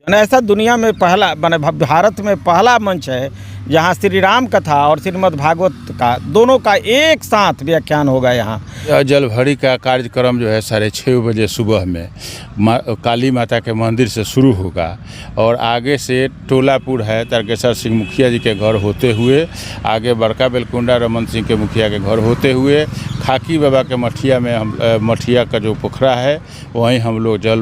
ऐसा दुनिया में पहला माने भारत में पहला मंच है जहाँ श्री राम कथा और श्रीमद् भागवत का दोनों का एक साथ व्याख्यान होगा। यहाँ जलभरी का कार्यक्रम जो है 6:30 बजे सुबह में काली माता के मंदिर से शुरू होगा और आगे से टोलापुर है तारकेश्वर सिंह मुखिया जी के घर होते हुए आगे बड़का बेलकुंडा रमन सिंह के मुखिया के घर होते हुए खाकी बाबा के मठिया में हम मठिया का जो पोखरा है वहीं हम लोग जल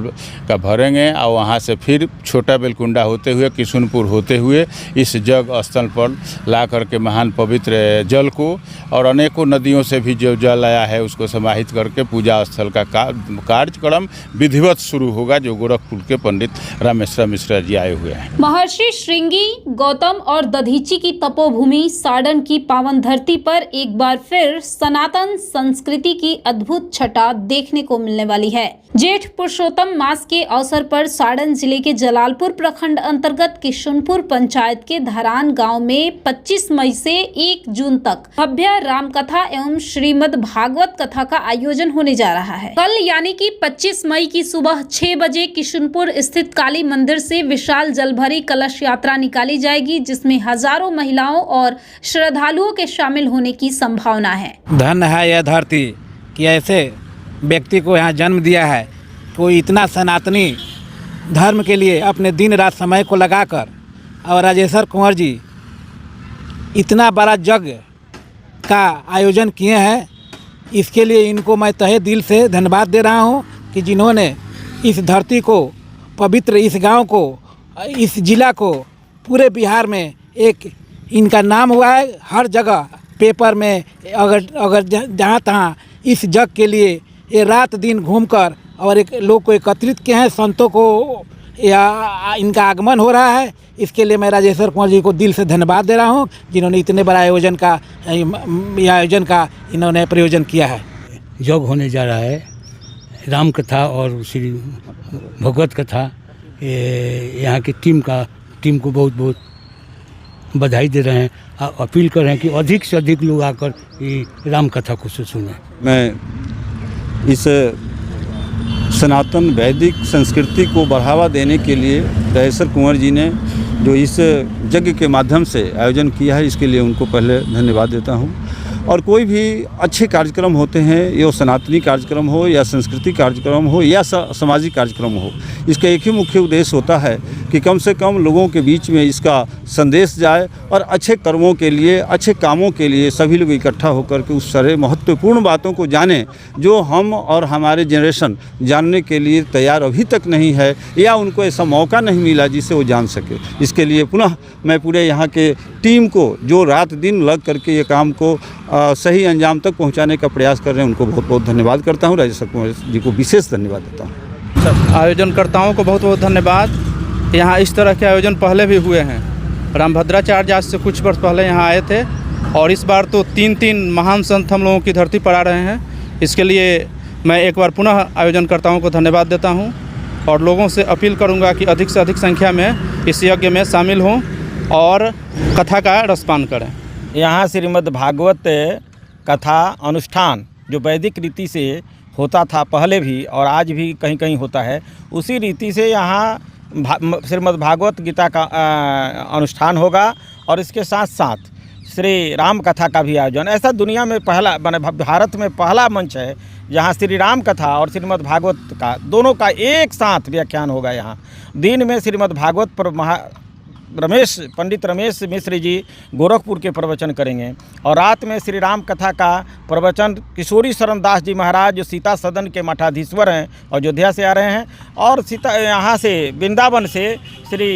का भरेंगे और वहाँ से फिर छोटा बेलकुंडा होते हुए किशुनपुर होते हुए इस जग स्थल पर ला करके महान पवित्र जल को और अनेकों नदियों से भी जो जल आया है उसको समाहित करके पूजा स्थल का कार्यक्रम विधिवत शुरू होगा, जो गोरखपुर के पंडित रामेश्वर मिश्रा जी आए हुए हैं। महर्षि श्रृंगी गौतम और दधीची की तपोभूमि सारण की पावन धरती पर एक बार फिर सनातन संस्कृति की अद्भुत छटा देखने को मिलने वाली है। जेठ पुरुषोत्तम मास के अवसर पर सारण जिले के जलालपुर प्रखंड अंतर्गत किशुनपुर पंचायत के धरान गांव में 25 मई से 1 जून तक भव्य राम कथा एवं श्रीमद् भागवत कथा का आयोजन होने जा रहा है। कल यानी कि 25 मई की सुबह 6 बजे किशुनपुर स्थित काली मंदिर से विशाल जलभरी कलश यात्रा निकाली जाएगी, जिसमें हजारों महिलाओं और श्रद्धालुओं के शामिल होने की संभावना है। धन्य है यह धरती कि ऐसे व्यक्ति को यहाँ जन्म दिया है। कोई इतना सनातनी धर्म के लिए अपने दिन रात समय को लगाकर और राजेश्वर कुंवर जी इतना बड़ा यज्ञ का आयोजन किए हैं, इसके लिए इनको मैं तहे दिल से धन्यवाद दे रहा हूँ कि जिन्होंने इस धरती को पवित्र, इस गांव को, इस जिला को, पूरे बिहार में एक इनका नाम हुआ है। हर जगह पेपर में अगर जहाँ तहाँ इस जग के लिए ये रात दिन घूमकर और एक लोग को एकत्रित किए हैं, संतों को या इनका आगमन हो रहा है। इसके लिए मैं राजेश्वर कुंवर जी को दिल से धन्यवाद दे रहा हूँ, जिन्होंने इतने बड़ा आयोजन का इन्होंने प्रयोजन किया है। योग होने जा रहा है राम कथा और श्री भगवत कथा। यहाँ की टीम को बहुत बहुत बधाई दे रहे हैं। अपील कर रहे हैं कि अधिक से अधिक लोग आकर ये राम कथा को सुनें। मैं इस सनातन वैदिक संस्कृति को बढ़ावा देने के लिए राजेश्वर कुंवर जी ने जो इस यज्ञ के माध्यम से आयोजन किया है, इसके लिए उनको पहले धन्यवाद देता हूँ। और कोई भी अच्छे कार्यक्रम होते हैं, ये सनातनी कार्यक्रम हो या सांस्कृतिक कार्यक्रम हो या सामाजिक कार्यक्रम हो, इसका एक ही मुख्य उद्देश्य होता है कि कम से कम लोगों के बीच में इसका संदेश जाए और अच्छे कर्मों के लिए, अच्छे कामों के लिए सभी लोग इकट्ठा होकर के उस सारे महत्वपूर्ण बातों को जानें जो हम और हमारे जनरेशन जानने के लिए तैयार अभी तक नहीं है या उनको ऐसा मौका नहीं मिला जिससे वो जान सके। इसके लिए पुनः मैं पूरे यहाँ के टीम को जो रात दिन लग करके ये काम को सही अंजाम तक पहुंचाने का प्रयास कर रहे हैं, उनको बहुत बहुत धन्यवाद करता हूं। राजेश्वर कुंवर जी को विशेष धन्यवाद देता हूं। आयोजनकर्ताओं को बहुत बहुत धन्यवाद। यहाँ इस तरह के आयोजन पहले भी हुए हैं। रामभद्राचार्य आज से कुछ वर्ष पहले यहाँ आए थे और इस बार तो 3 महान संत हम लोगों की धरती पर आ रहे हैं। इसके लिए मैं एक बार पुनः आयोजनकर्ताओं को धन्यवाद देता हूँ और लोगों से अपील करूँगा कि अधिक से अधिक संख्या में इस यज्ञ में शामिल हों और कथा का रसपान करें। यहाँ श्रीमद् भागवत कथा अनुष्ठान जो वैदिक रीति से होता था पहले भी और आज भी कहीं कहीं होता है, उसी रीति से यहाँ श्रीमद् भागवत गीता का अनुष्ठान होगा और इसके साथ साथ श्री राम कथा का भी आयोजन। ऐसा दुनिया में पहला माने भारत में पहला मंच है जहाँ श्री राम कथा और श्रीमद् भागवत का दोनों का एक साथ व्याख्यान होगा। यहाँ दिन में श्रीमद् भागवत पर पंडित रमेश मिश्र जी गोरखपुर के प्रवचन करेंगे और रात में श्री राम कथा का प्रवचन किशोरी शरण दास जी महाराज जो सीता सदन के मठाधीश्वर हैं, अयोध्या से आ रहे हैं, और यहाँ से वृंदावन से श्री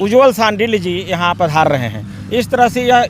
उज्ज्वल सांडिल जी यहाँ पधार रहे हैं। इस तरह से यह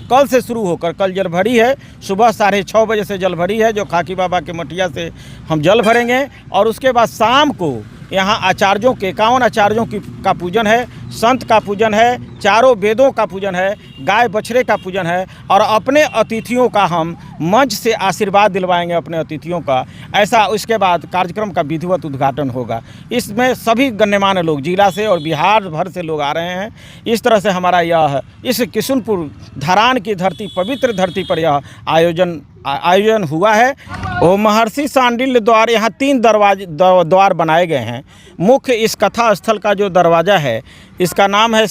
कल से शुरू होकर, कल जलभरी है, सुबह 6:30 बजे से जलभरी है जो खाकी बाबा के मठिया से हम जल भरेंगे और उसके बाद शाम को यहाँ आचार्यों के 51 आचार्यों का पूजन है संत का पूजन है, चारों वेदों का पूजन है, गाय बछड़े का पूजन है और अपने अतिथियों का हम मंच से आशीर्वाद दिलवाएंगे अपने अतिथियों का। ऐसा उसके बाद कार्यक्रम का विधिवत उद्घाटन होगा। इसमें सभी गण्यमान्य लोग जिला से और बिहार भर से लोग आ रहे हैं। इस तरह से हमारा यह इस किशुनपुर धरान की धरती, पवित्र धरती पर यह आयोजन हुआ है। वो महर्षि सांडिल्य द्वार, यहाँ 3 द्वार बनाए गए हैं। मुख्य इस कथा स्थल का जो दरवाज़ा है इसका नाम है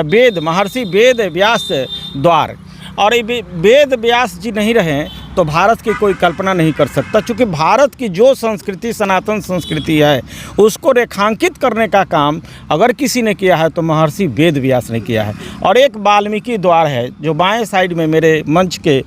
वेद महर्षि वेद व्यास द्वार। और ये वेद व्यास जी नहीं रहे तो भारत की कोई कल्पना नहीं कर सकता, क्योंकि भारत की जो संस्कृति सनातन संस्कृति है उसको रेखांकित करने का काम अगर किसी ने किया है तो महर्षि वेद व्यास ने किया है। और एक वाल्मीकि द्वार है जो बाएं साइड में, मेरे मंच के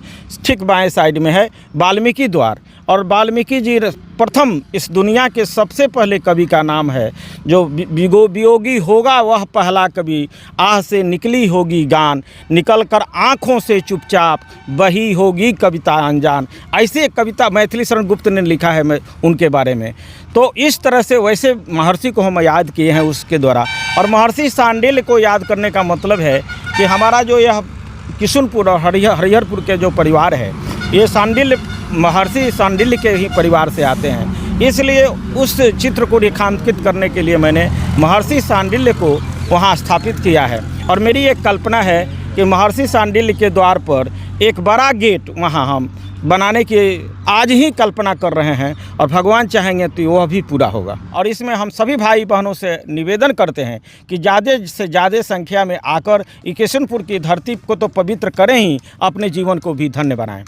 ठीक बाएं साइड में है वाल्मीकि द्वार। और वाल्मीकि जी प्रथम इस दुनिया के सबसे पहले कवि का नाम है जो वियोगी होगा वह पहला कवि, आह से निकली होगी गान, निकल कर आँखों से चुपचाप बही होगी कविता अनजान। ऐसे कविता मैथिली शरण गुप्त ने लिखा है उनके बारे में। तो इस तरह से वैसे महर्षि को हम याद किए हैं उसके द्वारा। और महर्षि सांडिल्य को याद करने का मतलब है कि हमारा जो यह किशुनपुर और हरिहरपुर के जो परिवार है ये सांडिल्य महर्षि सांडिल्य के ही परिवार से आते हैं। इसलिए उस चित्र को रेखांकित करने के लिए मैंने महर्षि सांडिल्य को वहाँ स्थापित किया है। और मेरी एक कल्पना है कि महर्षि सांडिल्य के द्वार पर एक बड़ा गेट वहाँ हम बनाने की आज ही कल्पना कर रहे हैं और भगवान चाहेंगे तो वह भी पूरा होगा। और इसमें हम सभी भाई बहनों से निवेदन करते हैं कि ज़्यादा से ज़्यादा संख्या में आकर किशुनपुर की धरती को तो पवित्र करें ही, अपने जीवन को भी धन्य बनाएं।